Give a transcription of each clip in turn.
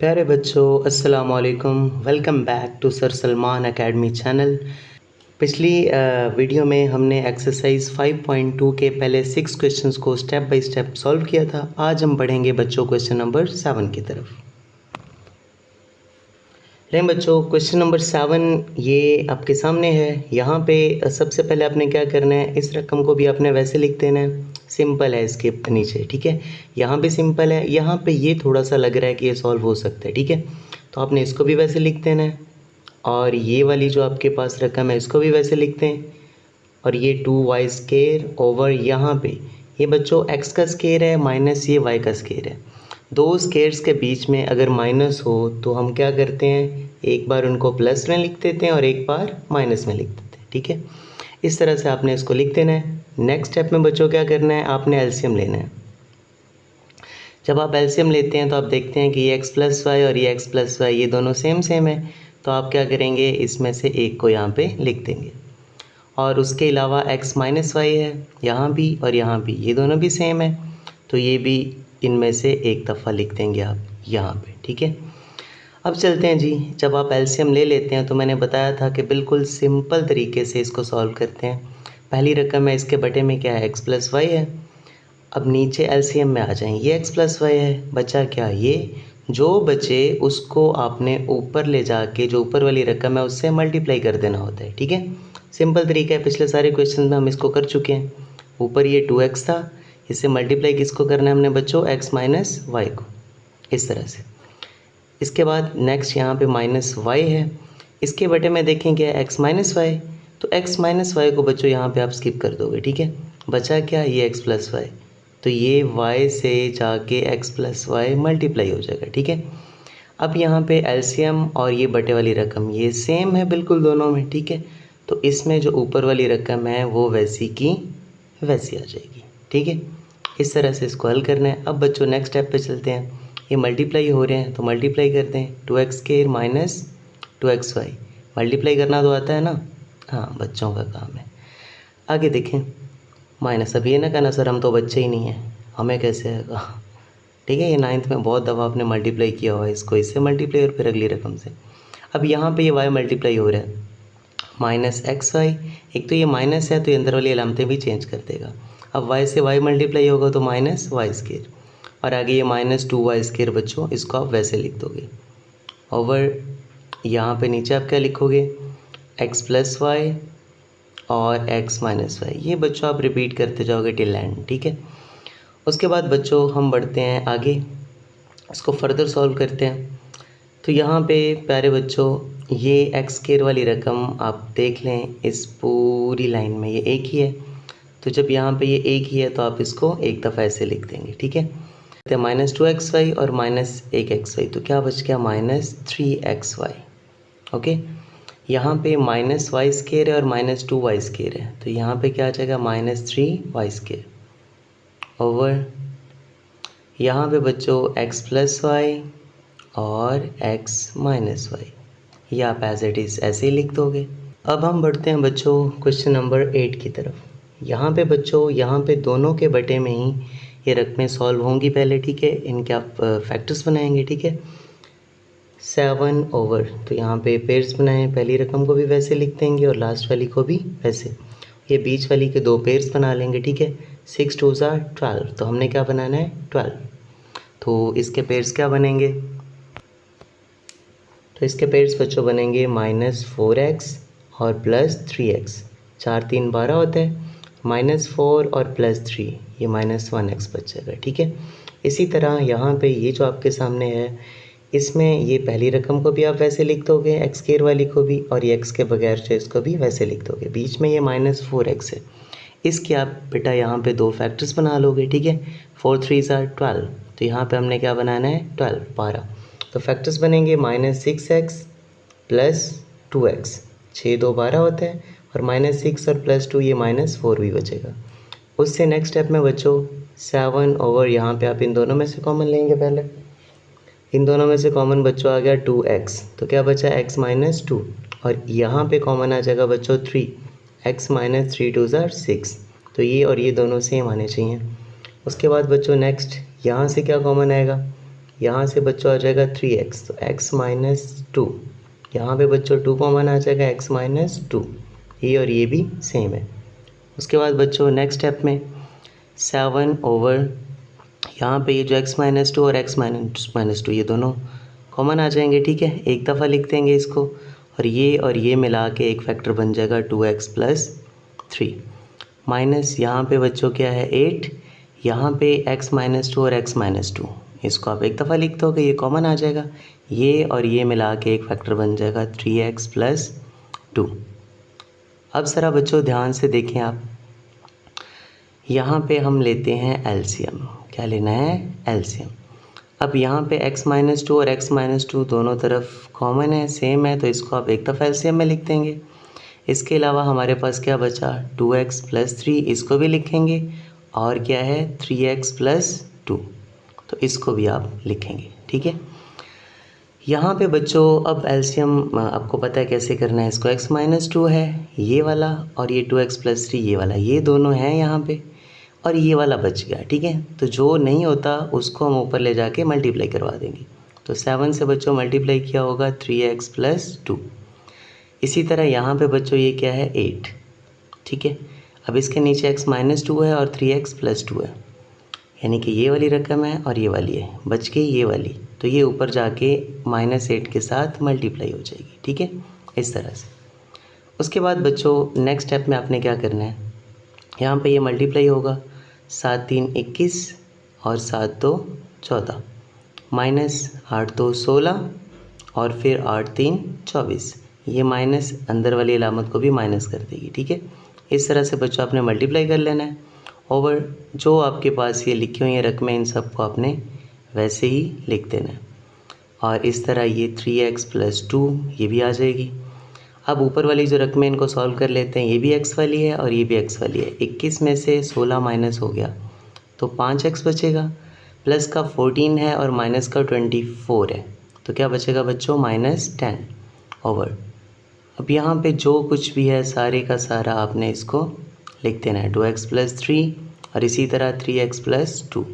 प्यारे बच्चों, अस्सलाम वालेकुम। Welcome back to sir Salman academy channel. पिछली वीडियो में हमने एक्सरसाइज 5.2 के पहले 6 क्वेश्चंस को स्टेप बाय स्टेप सॉल्व किया था। आज हम पढ़ेंगे बच्चों क्वेश्चन नंबर 7 की तरफ। लें बच्चों, क्वेश्चन नंबर 7 ये आपके सामने है। यहाँ पे सबसे पहले आपने क्या करना है, इस रकम को भी आपने वैसे लिख देना है। सिंपल है इसके नीचे, ठीक है। यहाँ पे सिंपल है, यहाँ पे ये थोड़ा सा लग रहा है कि ये सॉल्व हो सकता है, ठीक है। तो आपने इसको भी वैसे लिख देना है और ये वाली जो आपके पास रकम है इसको भी वैसे लिखते हैं। और ये 2y स्केयर ओवर यहाँ पे ये बच्चों x का स्केयर है माइनस ये y का स्केयर है। दो स्केयर्स के बीच में अगर माइनस हो तो हम क्या करते हैं, एक बार उनको प्लस में लिख देते हैं और एक बार माइनस में लिख देते हैं, ठीक है। इस तरह से आपने इसको लिख देना है। नेक्स्ट स्टेप में बच्चों क्या करना है, आपने एलसीएम लेना है। जब आप एलसीएम लेते हैं तो आप देखते हैं कि ये x प्लस वाई और ये x प्लस वाई ये दोनों सेम है। तो आप क्या करेंगे, इसमें से एक को यहाँ पे लिख देंगे। और उसके अलावा x माइनस वाई है यहाँ भी और यहाँ भी, ये दोनों भी सेम है। तो ये भी इनमें से एक दफ़ा लिख देंगे आप यहाँ पे, ठीक है। अब चलते हैं जी। जब आप एलसीएम ले लेते हैं तो मैंने बताया था कि बिल्कुल सिंपल तरीके से इसको सॉल्व करते हैं। पहली रकम है, इसके बटे में क्या है, x प्लस वाई है। अब नीचे एलसीएम में आ जाएं, ये x प्लस वाई है, बचा क्या, ये जो बचे उसको आपने ऊपर ले जाके जो ऊपर वाली रकम है उससे मल्टीप्लाई कर देना होता है, ठीक है। सिंपल तरीका है, पिछले सारे क्वेश्चन में हम इसको कर चुके हैं। ऊपर ये 2x था, इससे मल्टीप्लाई किसको करना है हमने बच्चों, x माइनस वाई को, इस तरह से। इसके बाद नेक्स्ट यहाँ पे माइनस वाई है, इसके बटे में देखेंगे x माइनस वाई। तो x माइनस वाई को बच्चों यहाँ पे आप स्किप कर दोगे, ठीक है। बचा क्या, ये x प्लस वाई। तो ये y से जाके x प्लस वाई मल्टीप्लाई हो जाएगा, ठीक है। अब यहाँ पे एलसीएम और ये बटे वाली रकम ये सेम है बिल्कुल दोनों में, ठीक है। तो इसमें जो ऊपर वाली रकम है वो वैसी की वैसी आ जाएगी, ठीक है। इस तरह से इसको हल करना है। अब बच्चों नेक्स्ट स्टेप पे चलते हैं। ये मल्टीप्लाई हो रहे हैं तो मल्टीप्लाई करते हैं, 2x square minus 2xy। Multiply करना तो आता है ना, हाँ बच्चों का काम है। आगे देखें, माइनस। अब ये ना कहना सर हम तो बच्चे ही नहीं हैं, हमें कैसे आएगा, ठीक है। ये 9th में बहुत दफ़ा आपने मल्टीप्लाई किया हुआ है, इसको इससे मल्टीप्लाई और फिर अगली रकम से। अब यहाँ पे ये y मल्टीप्लाई हो रहा है, माइनस एक्स वाई। एक तो ये माइनस है तो ये अंदर वाली अलामतें भी चेंज कर देगा। अब y से y मल्टीप्लाई होगा तो माइनस वाई स्केयर, और आगे ये माइनस 2y स्केयर बच्चों, इसको आप वैसे लिख दोगे। ओवर यहाँ पे नीचे आप क्या लिखोगे, x प्लस वाई और x माइनस वाई। ये बच्चों आप रिपीट करते जाओगे टिल एंड, ठीक है। उसके बाद बच्चों हम बढ़ते हैं आगे, इसको फर्दर सॉल्व करते हैं। तो यहाँ पे प्यारे बच्चों ये x स्क्वायर वाली रकम आप देख लें, इस पूरी लाइन में ये एक ही है। तो जब यहाँ पे ये एक ही है तो आप इसको एक दफ़ा ऐसे लिख देंगे, ठीक है। तो माइनस 2xy और माइनस 1xy, तो क्या बच गया, माइनस 3xy, ओके। यहाँ पे माइनस वाई स्क्वायर है और माइनस 2y स्क्वायर है, तो यहाँ पे क्या आ जाएगा, माइनस 3y स्क्वायर ओवर यहाँ पे बच्चों x प्लस वाई और x माइनस वाई, ये आप एज इट इज़ ऐसे ही लिख दोगे। अब हम बढ़ते हैं बच्चों क्वेश्चन नंबर 8 की तरफ। यहाँ पे बच्चों, यहाँ पे दोनों के बटे में ही ये रकमें सॉल्व होंगी पहले, ठीक है। इनके आप फैक्टर्स बनाएंगे, ठीक है। 7 ओवर, तो यहाँ पे पेयर्स बनाएं, पहली रकम को भी वैसे लिख देंगे और लास्ट वाली को भी वैसे। ये बीच वाली के दो पेयर्स बना लेंगे, ठीक है। 6 2 12, तो हमने क्या बनाना है, 12। तो इसके पेयर्स क्या बनेंगे, तो इसके पेयर्स बच्चों बनेंगे -4x और +3x। 4 3 12 होता है, -4 और +3 ये -1x बच जाएगा, ठीक है। इसी तरह यहाँ पे ये जो आपके सामने है, इसमें ये पहली रकम को भी आप वैसे लिख दोगे, x स्क्वायर वाली को भी, और ये x के बगैर जो इसको भी वैसे लिख दोगे। बीच में ये -4x है, इसके आप बेटा यहाँ पे दो फैक्टर्स बना लोगे, ठीक है। 4 3 12, तो यहाँ पे हमने क्या बनाना है, 12। तो फैक्टर्स बनेंगे -6x प्लस 2x, 6 2 12 होता है, और -6 और +2 ये -4 भी बचेगा। उससे नेक्स्ट स्टेप में बच्चों 7 ओवर, यहाँ पे आप इन दोनों में से कॉमन लेंगे। पहले इन दोनों में से कॉमन बच्चों आ गया 2x, तो क्या बचा x माइनस 2, और यहाँ पे कॉमन आ जाएगा बच्चों 3, x माइनस 3 2 6। तो ये और ये दोनों सेम आने चाहिए। उसके बाद बच्चों नेक्स्ट यहाँ से क्या कॉमन आएगा, यहाँ से बच्चों आ जाएगा 3x, तो x माइनस 2, यहाँ पे बच्चों 2 कॉमन आ जाएगा, x माइनस 2, ये और ये भी सेम है। उसके बाद बच्चों नेक्स्ट स्टेप में 7 ओवर, यहाँ पे ये जो x माइनस 2 और x माइनस 2 ये दोनों कॉमन आ जाएंगे, ठीक है, एक दफ़ा लिख देंगे इसको, और ये मिला के एक फैक्टर बन जाएगा 2x प्लस 3, माइनस यहाँ पे बच्चों क्या है 8, यहाँ पे x माइनस 2 और x माइनस 2, इसको आप एक दफ़ा लिख दोगे, ये कॉमन आ जाएगा, ये और ये मिला के एक फैक्टर बन जाएगा 3x प्लस 2। अब ज़रा बच्चों ध्यान से देखें आप, यहाँ पे हम लेते हैं एलसीएम, क्या लेना है एलसीएम। अब यहाँ पे x माइनस 2 और x माइनस 2 दोनों तरफ कॉमन है, सेम है, तो इसको आप एक दफ़ा एलसीएम में लिख देंगे। इसके अलावा हमारे पास क्या बचा 2x प्लस 3, इसको भी लिखेंगे, और क्या है 3x प्लस 2, तो इसको भी आप लिखेंगे, ठीक है। यहाँ पे बच्चों अब एलसीएम आपको पता है कैसे करना है, इसको x माइनस 2 है ये वाला, और ये 2x प्लस 3 ये वाला, ये दोनों हैं यहाँ पे, और ये वाला बच गया, ठीक है। तो जो नहीं होता उसको हम ऊपर ले जाके मल्टीप्लाई करवा देंगे, तो 7 से बच्चों मल्टीप्लाई किया होगा 3x प्लस 2। इसी तरह यहाँ पे बच्चों ये क्या है 8, ठीक है। अब इसके नीचे x माइनस 2 है और 3x प्लस 2 है, यानी कि ये वाली रकम है और ये वाली है, बच गई ये वाली, तो ये ऊपर जाके -8 के साथ मल्टीप्लाई हो जाएगी, ठीक है, इस तरह से। उसके बाद बच्चों नेक्स्ट स्टेप में आपने क्या करना है, यहाँ पे ये मल्टीप्लाई होगा, 7 3 21 और 7 2 14, माइनस 8 2 16 और फिर 8 3 24, ये माइनस अंदर वाली अलामत को भी माइनस कर देगी, ठीक है। इस तरह से बच्चों आपने मल्टीप्लाई कर लेना है, ओवर जो आपके पास ये लिखी हुई हैं रकमें इन सब को आपने वैसे ही लिख देना है, और इस तरह ये 3x प्लस 2 ये भी आ जाएगी। अब ऊपर वाली जो रकमें इनको सॉल्व कर लेते हैं, ये भी x वाली है और ये भी x वाली है, 21 में से 16 माइनस हो गया तो 5x बचेगा, प्लस का 14 है और माइनस का 24 है, तो क्या बचेगा बच्चों -10 ओवर। अब यहाँ पे जो कुछ भी है सारे का सारा आपने इसको लिख देना है, 2x प्लस 3 और इसी तरह 3x प्लस 2,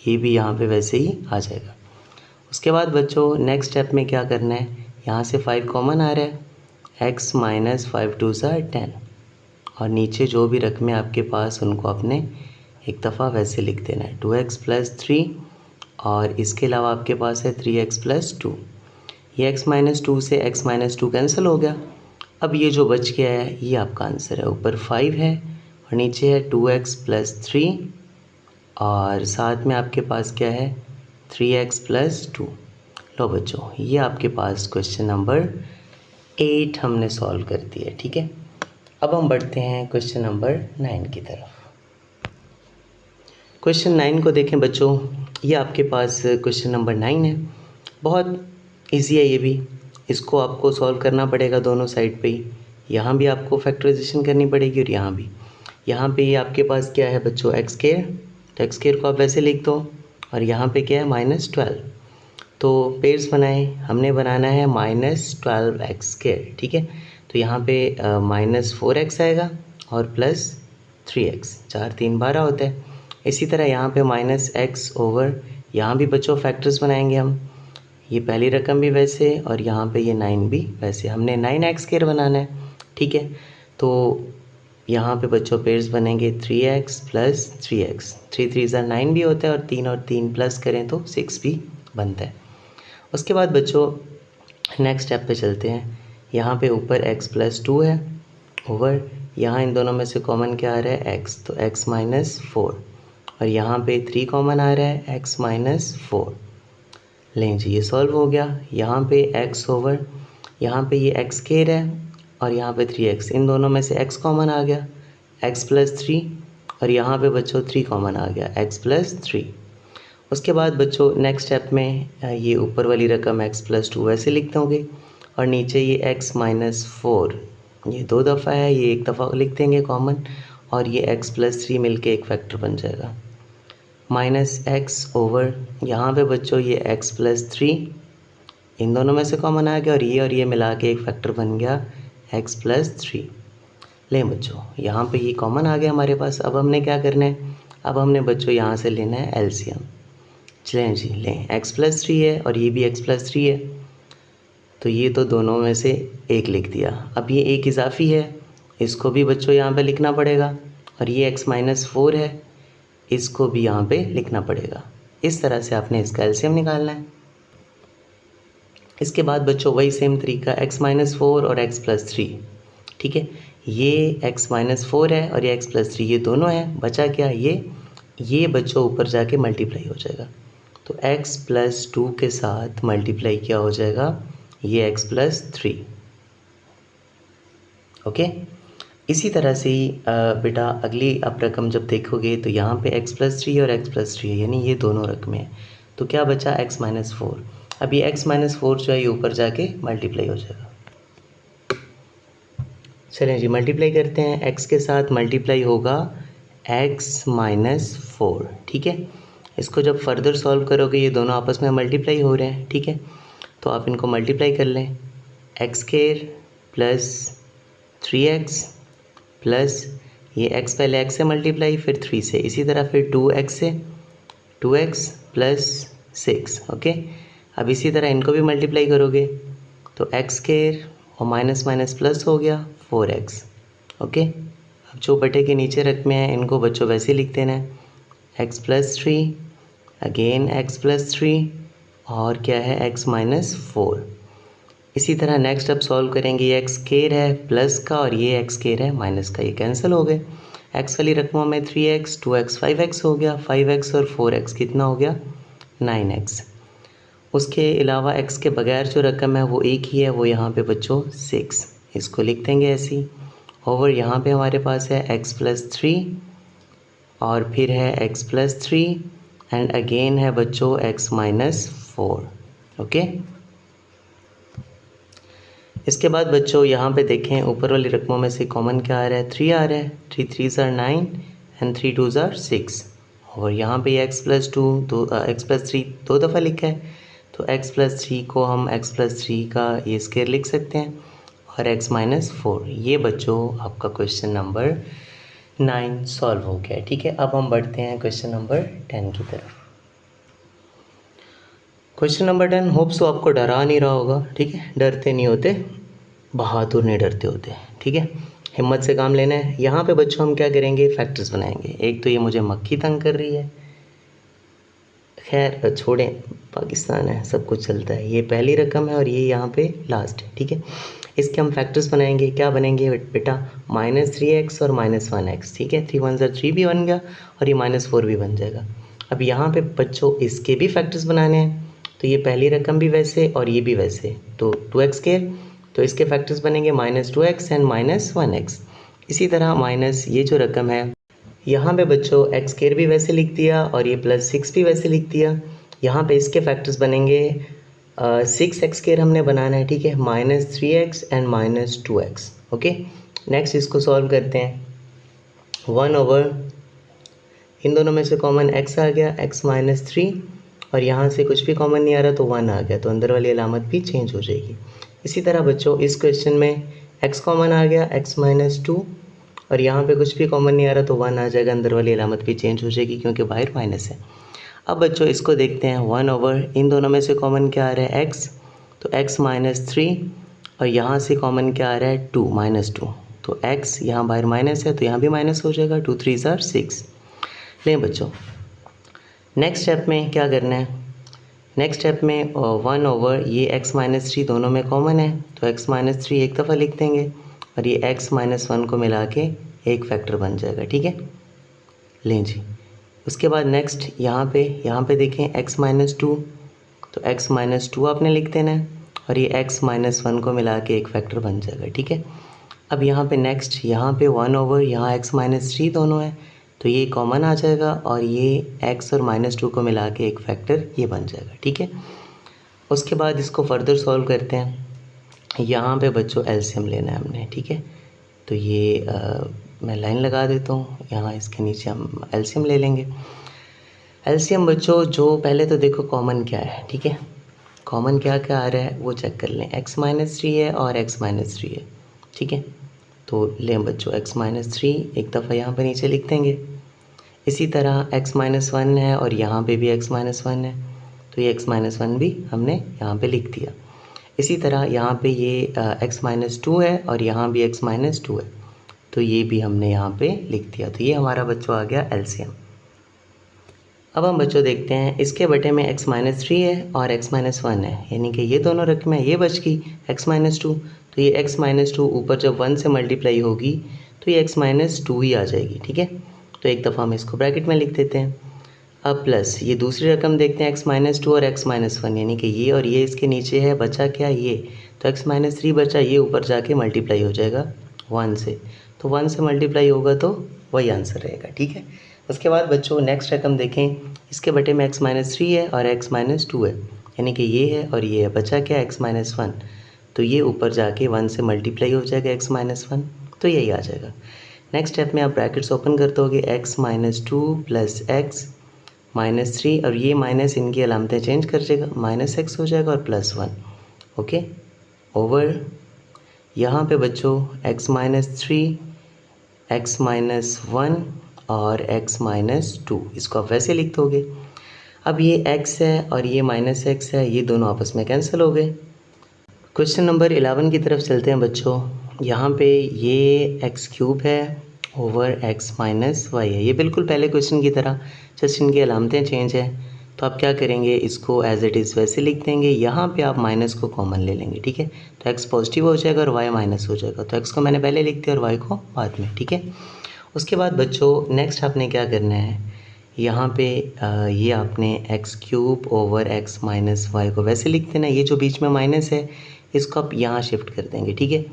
ये भी यहाँ पे वैसे ही आ जाएगा। उसके बाद बच्चों नेक्स्ट स्टेप में क्या करना है, यहाँ से 5 कॉमन आ रहा है, x माइनस 5 2 10, और नीचे जो भी रकमें आपके पास उनको आपने एक दफ़ा वैसे लिख देना है, 2x प्लस 3 और इसके अलावा आपके पास है 3x प्लस 2, ये x माइनस 2 से x माइनस 2 कैंसिल हो गया। अब ये जो बच गया है ये आपका आंसर है, ऊपर 5 है और नीचे है 2x प्लस 3 और साथ में आपके पास क्या है 3x प्लस 2। लो बच्चों ये आपके पास क्वेश्चन नंबर 8 हमने सॉल्व कर दिया, ठीक है। अब हम बढ़ते हैं क्वेश्चन नंबर 9 की तरफ। क्वेश्चन 9 को देखें बच्चों, ये आपके पास क्वेश्चन नंबर 9 है, बहुत इजी है ये भी, इसको आपको सॉल्व करना पड़ेगा दोनों साइड पे ही, यहाँ भी आपको फैक्टराइजेशन करनी पड़ेगी और यहाँ भी। यहाँ पे ये आपके पास क्या है बच्चों x स्क्वायर, तो x स्क्वायर को आप वैसे लिख दो, और यहाँ पे क्या है -12, तो पेयर्स बनाए, हमने बनाना है -12x स्क्वायर, ठीक है। तो यहाँ पे -4x आएगा और प्लस 3x, 4 3 12 होता है। इसी तरह यहाँ पे -x ओवर, यहाँ भी बच्चों फैक्टर्स बनाएंगे हम, ये पहली रकम भी वैसे और यहाँ पे ये 9 भी वैसे, हमने 9x स्क्वायर बनाना है, ठीक है। तो यहाँ पे बच्चों पेयर्स बनेंगे 3x प्लस 3x, 3 3 9 भी होता है और 3 प्लस करें तो 6 भी बनता है। उसके बाद बच्चों नेक्स्ट स्टेप पे चलते हैं, यहाँ पे ऊपर x प्लस 2 है ओवर, यहाँ इन दोनों में से कॉमन क्या आ रहा है x, तो x माइनस 4, और यहाँ पे 3 कॉमन आ रहा है x माइनस 4। लें जी ये सॉल्व हो गया, यहाँ पे x ओवर, यहाँ पे ये x स्क्वायर है और यहाँ पे 3x, इन दोनों में से x कॉमन आ गया x प्लस 3, और यहाँ पे बच्चों 3 कॉमन आ गया x प्लस 3। उसके बाद बच्चों नेक्स्ट स्टेप में ये ऊपर वाली रकम x प्लस 2 वैसे लिख दोगे, और नीचे ये x माइनस 4, ये 2 दफ़ा है, ये एक दफ़ा लिख देंगे कॉमन, और ये x प्लस 3 मिल के एक फैक्टर बन जाएगा -x ओवर, यहाँ पे बच्चों ये x प्लस 3, इन दोनों में से कॉमन आ गया और ये मिला के एक फैक्टर बन गया x प्लस 3। लें बच्चों यहाँ पे ये कॉमन आ गया हमारे पास। अब हमने क्या करना है, अब हमने बच्चों यहाँ से लेना है एलसीएम। चलें जी, लें x+3 है और ये भी x+3 है, तो ये तो दोनों में से एक लिख दिया। अब ये एक इजाफी है, इसको भी बच्चों यहाँ पे लिखना पड़ेगा, और ये x-4 है, इसको भी यहाँ पे लिखना पड़ेगा। इस तरह से आपने इसका एलसीएम निकालना है। इसके बाद बच्चों वही सेम तरीका x-4 और x+3, ठीक है। ये x-4 है और ये x+3, ये दोनों है, बचा क्या, ये बच्चों ऊपर जाके मल्टीप्लाई हो जाएगा, तो x+2 के साथ मल्टीप्लाई क्या हो जाएगा, ये x+3। ओके, इसी तरह से ही बेटा अगली आप रकम जब देखोगे तो यहाँ पे x+3 और x+3 है, यानी ये दोनों रकमें हैं, तो क्या बचा x-4। अब ये x-4 जो है ये ऊपर जाके मल्टीप्लाई हो जाएगा। चलें जी, मल्टीप्लाई करते हैं, x के साथ मल्टीप्लाई होगा x-4, ठीक है। इसको जब फर्दर सॉल्व करोगे ये दोनों आपस में मल्टीप्लाई हो रहे हैं, ठीक है, तो आप इनको मल्टीप्लाई कर लें, x² प्लस 3x प्लस ये x पहले x से मल्टीप्लाई फिर 3 से, इसी तरह फिर 2x से 2x प्लस 6। ओके, अब इसी तरह इनको भी मल्टीप्लाई करोगे तो x² और माइनस माइनस प्लस हो गया 4x। ओके, अब जो बटे के नीचे रकमें हैं इनको बच्चों वैसे लिख देना है, x+3 अगेन x+3 और क्या है x-4। इसी तरह नेक्स्ट अब सॉल्व करेंगे, ये x² है प्लस का और ये x² है माइनस का, ये कैंसिल हो गए। x वाली रकमों में 3x 2x 5x हो गया, 5x और 4x कितना हो गया 9x। उसके अलावा x के बगैर जो रकम है वो एक ही है, वो यहाँ पे बच्चों 6, इसको लिख देंगे ऐसे ही। ओवर यहाँ पे हमारे पास है x+3 और फिर है x+3 एंड अगेन है बच्चों x-4। ओके, इसके बाद बच्चों यहाँ पे देखें ऊपर वाली रकमों में से कॉमन क्या आ रहा है, 3 आ रहा है, 3 3s are 9 and 3 2s are 6। और यहाँ पे x+3 दो दफ़ा लिखा है, तो x+3 को हम x+3 का ये स्क्वायर लिख सकते हैं और x-4। ये बच्चों आपका क्वेश्चन नंबर 9 सॉल्व हो गया है, ठीक है। अब हम बढ़ते हैं क्वेश्चन नंबर 10 की तरफ। क्वेश्चन नंबर 10 होप सो आपको डरा नहीं रहा होगा, ठीक है, डरते नहीं होते, बहादुर नहीं डरते होते, ठीक है, हिम्मत से काम लेना है। यहाँ पे बच्चों हम क्या करेंगे, फैक्टर्स बनाएंगे। एक तो ये मुझे मक्खी तंग कर रही है, खैर छोड़ें, पाकिस्तान है सब कुछ चलता है, ये पहली रकम है और ये यहाँ पे लास्ट है, ठीक है। इसके हम फैक्टर्स बनाएंगे, क्या बनेंगे बेटा, -3x और -1x, ठीक है, 3 1 3 भी बन गया और ये -4 भी बन जाएगा। अब यहाँ पे बच्चों इसके भी फैक्टर्स बनाने हैं, तो ये पहली रकम भी वैसे और ये भी वैसे, तो 2x², तो इसके फैक्टर्स बनेंगे -2x एंड -1x। इसी तरह माइनस ये जो रकम है यहाँ पे बच्चों x² भी वैसे लिख दिया और ये +6 भी वैसे लिख दिया। यहाँ पे इसके फैक्टर्स बनेंगे 6x² हमने बनाना है, ठीक है, -3x and -2x। Okay, next इसको सॉल्व करते हैं, 1/, इन दोनों में से कॉमन x आ गया, x-3 और यहाँ से कुछ भी कॉमन नहीं आ रहा तो 1 आ गया, तो अंदर वाली अलामत भी चेंज हो जाएगी। इसी तरह बच्चों इस क्वेश्चन में x कॉमन आ गया, x-2 और यहाँ पे कुछ भी कॉमन नहीं आ रहा तो 1 आ जाएगा, अंदर वाली अलामत भी चेंज हो जाएगी क्योंकि बाहर माइनस है। अब बच्चों इसको देखते हैं, 1/, इन दोनों में से कॉमन क्या आ रहा है x, तो x-3 और यहाँ से कॉमन क्या आ रहा है 2 -2, तो x यहाँ बाहर माइनस है तो यहाँ भी माइनस हो जाएगा, 2 3s are 6। लें बच्चों नेक्स्ट स्टेप में क्या करना है, नेक्स्ट स्टेप में 1/, ये x-3 दोनों में कॉमन है तो x-3 एक दफ़ा लिख देंगे और ये x-1 को मिला के एक फैक्टर बन जाएगा, ठीक है। लें जी, उसके बाद नेक्स्ट यहाँ पे देखें x-2, तो x-2 आपने लिख देना है और ये x-1 को मिला के एक फैक्टर बन जाएगा, ठीक है। अब यहाँ पे नेक्स्ट यहाँ पे 1/, यहाँ x-3 दोनों है तो ये कॉमन आ जाएगा और ये x और -2 को मिला के एक फैक्टर ये बन जाएगा, ठीक है। उसके बाद इसको फर्दर सॉल्व करते हैं, यहाँ पे बच्चों एलसीएम लेना है हमने, ठीक है, तो ये मैं लाइन लगा देता हूँ, यहाँ इसके नीचे हम एलसीएम ले लेंगे। एलसीएम बच्चों जो पहले तो देखो कॉमन क्या है, ठीक है, कॉमन क्या क्या आ रहा है वो चेक कर लें, x-3 है और x-3 है, ठीक है, तो लें बच्चों x-3 एक दफ़ा यहाँ पर नीचे लिख देंगे। इसी तरह x-1 है और यहाँ पे भी x-1 है, तो ये x-1 भी हमने यहाँ पे लिख दिया। इसी तरह यहाँ पे ये x-2 है और यहाँ भी x-2 है, तो ये भी हमने यहाँ पे लिख दिया। तो ये हमारा बच्चों आ गया एलसीएम। अब हम बच्चों देखते हैं इसके बटे में x-3 है और x-1 है, यानी कि ये दोनों रकमें ये बच गई x-2, तो ये x-2 ऊपर जब 1 से मल्टीप्लाई होगी तो ये x-2 ही आ जाएगी, ठीक है। तो एक दफ़ा हम इसको ब्रैकेट में लिख देते हैं। अब प्लस ये दूसरी रकम देखते हैं x-2 और x-1, यानी कि ये और ये इसके नीचे है, बचा क्या ये, तो x-3 बचा, ये ऊपर जाके मल्टीप्लाई हो जाएगा 1 से, तो 1 से मल्टीप्लाई होगा तो वही आंसर रहेगा, ठीक है। उसके बाद बच्चों नेक्स्ट रकम देखें, इसके बटे में x-3 है और x-2 है, यानी कि ये है और ये है, बचा क्या x-1, तो ये ऊपर जाके 1 से मल्टीप्लाई हो जाएगा x-1, तो यही आ जाएगा। नेक्स्ट स्टेप में आप ब्रैकेट्स ओपन कर दोगे, x-2 प्लस x-3 और ये माइनस इनकी अलामतें चेंज कर जाएगा, -x हो जाएगा और +1, ओके, ओवर यहाँ पे बच्चों x-3, x-1 और x-2 इसको आप वैसे लिख दोगे। अब ये x है और ये -x है, ये दोनों आपस में कैंसिल हो गए। क्वेश्चन नंबर 11 की तरफ चलते हैं बच्चों। यहाँ पे ये x³ है ओवर x - y है, ये बिल्कुल पहले क्वेश्चन की तरह, जस्ट इनकी अलामतें चेंज है। तो आप क्या करेंगे, इसको एज इट इज़ वैसे लिख देंगे, यहाँ पे आप माइनस को कॉमन ले लेंगे, ठीक है। तो x पॉजिटिव हो जाएगा और y माइनस हो जाएगा, तो x को मैंने पहले लिख दिया और y को बाद में, ठीक है। उसके बाद बच्चों नेक्स्ट आपने क्या करना है, यहाँ पे ये आपने x³ ओवर x - y को वैसे लिख देना, ये जो बीच में माइनस है इसको आप यहाँ शिफ्ट कर देंगे, ठीक है।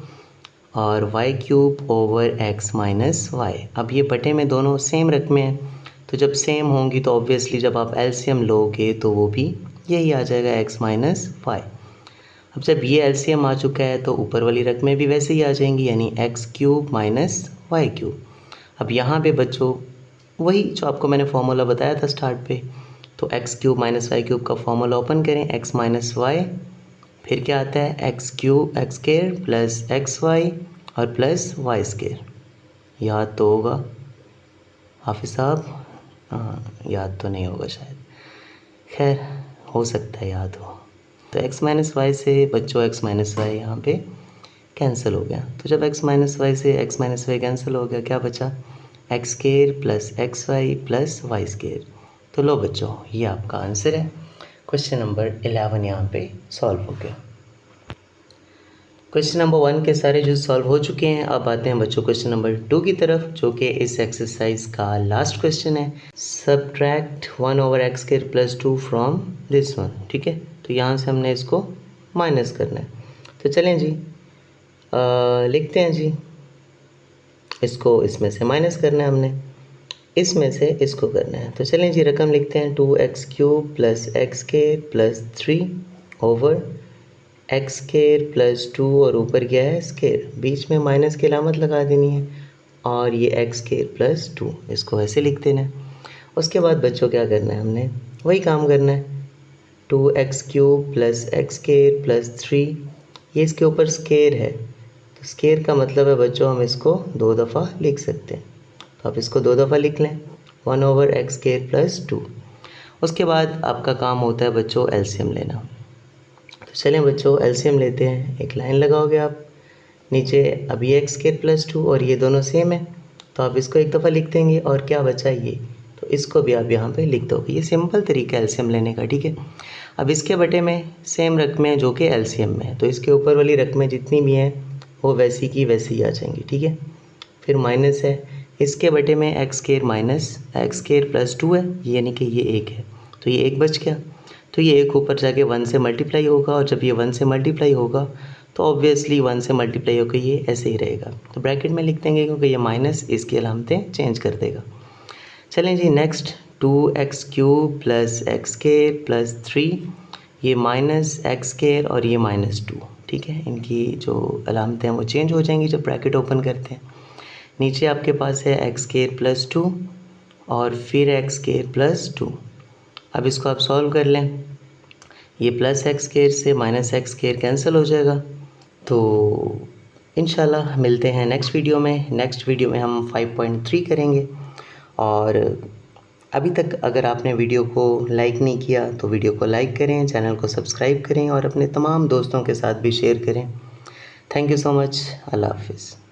और y³ ओवर x - y, अब ये बटे में दोनों सेम रकमें हैं, तो जब सेम होंगी तो ऑब्वियसली जब आप एलसीएम लोगे तो वो भी यही आ जाएगा x - y। अब जब ये एलसीएम आ चुका है तो ऊपर वाली रकमें भी वैसे ही आ जाएंगी, यानी x³ - y³। अब यहाँ पे बच्चों वही जो आपको मैंने फार्मूला बताया था स्टार्ट पे, तो x³ - y³ का फार्मूला ओपन करें, x - y, फिर क्या आता है x² प्लस xy और प्लस y²। याद तो होगा हाफिज़ साहब, याद तो नहीं होगा शायद, खैर हो सकता है याद हो। तो x - y से बच्चों x - y यहाँ पे कैंसिल हो गया, तो जब x - y से x - y कैंसिल हो गया, क्या बचा x² plus xy plus y²। तो लो बच्चों ये आपका आंसर है। क्वेश्चन नंबर 11 यहाँ पे सॉल्व हो गया। क्वेश्चन नंबर 1 के सारे जो सॉल्व हो चुके हैं, अब आते हैं बच्चों क्वेश्चन नंबर 2 की तरफ, जो कि इस एक्सरसाइज का लास्ट क्वेश्चन है। Subtract 1 over x² plus 2 from this one, ठीक है। तो यहाँ से हमने इसको माइनस करना है, तो चलें जी लिखते हैं जी, इसको इसमें से माइनस करना है हमने, इसमें से इसको करना है। तो चलें जी रकम लिखते हैं, 2x³ plus x² plus 3 over x² plus 2 और ऊपर क्या है स्केयर, बीच में माइनस की अलामत लगा देनी है, और ये x² प्लस 2 इसको ऐसे लिख देना है। उसके बाद बच्चों क्या करना है, हमने वही काम करना है, 2x³ प्लस x² प्लस 3, ये इसके ऊपर स्केयर है, तो स्केयर का मतलब है बच्चों हम इसको 2 दफ़ा लिख सकते हैं, तो आप इसको 2 दफ़ा लिख लें, 1 ओवर x² प्लस 2। उसके बाद आपका काम होता है बच्चों एलसीएम लेना। तो चलें बच्चों एलसीएम लेते हैं, एक लाइन लगाओगे आप नीचे, अभी x² प्लस 2 और ये दोनों सेम है, तो आप इसको एक दफ़ा लिख देंगे, और क्या बचा ये, तो इसको भी आप यहाँ पे लिख दोगे। ये सिंपल तरीका है एलसीएम लेने का, ठीक है। अब इसके बटे में सेम रकमें जो कि एलसीएम में है, तो इसके ऊपर वाली रकमें जितनी भी हैं वो वैसी की वैसी ही आ जाएंगी, ठीक है। फिर माइनस है, इसके बटे में x² माइनस x² प्लस 2 है, यानी कि ये 1 है, तो ये 1 बच गया, तो ये 1 ऊपर जाके 1 से मल्टीप्लाई होगा, और जब ये 1 से मल्टीप्लाई होगा तो ऑब्वियसली 1 से मल्टीप्लाई होकर ये ऐसे ही रहेगा, तो ब्रैकेट में लिख देंगे क्योंकि ये माइनस इसकी अलामतें चेंज कर देगा। चलें जी next, 2x³ plus x² plus 3, ये माइनस x² और ये -2, ठीक है, इनकी जो अलामतें हैं वो चेंज हो जाएंगी जब ब्रैकेट ओपन करते हैं। नीचे आपके पास है x² प्लस 2 और फिर x² प्लस 2। अब इसको आप सॉल्व कर लें, ये प्लस x² से माइनस x² कैंसिल हो जाएगा। तो इंशाल्लाह मिलते हैं नेक्स्ट वीडियो में। नेक्स्ट वीडियो में हम 5.3 करेंगे, और अभी तक अगर आपने वीडियो को लाइक नहीं किया तो वीडियो को लाइक करें, चैनल को सब्सक्राइब करें और अपने तमाम दोस्तों के साथ भी शेयर करें। Thank you so much. अल्लाह हाफिज़।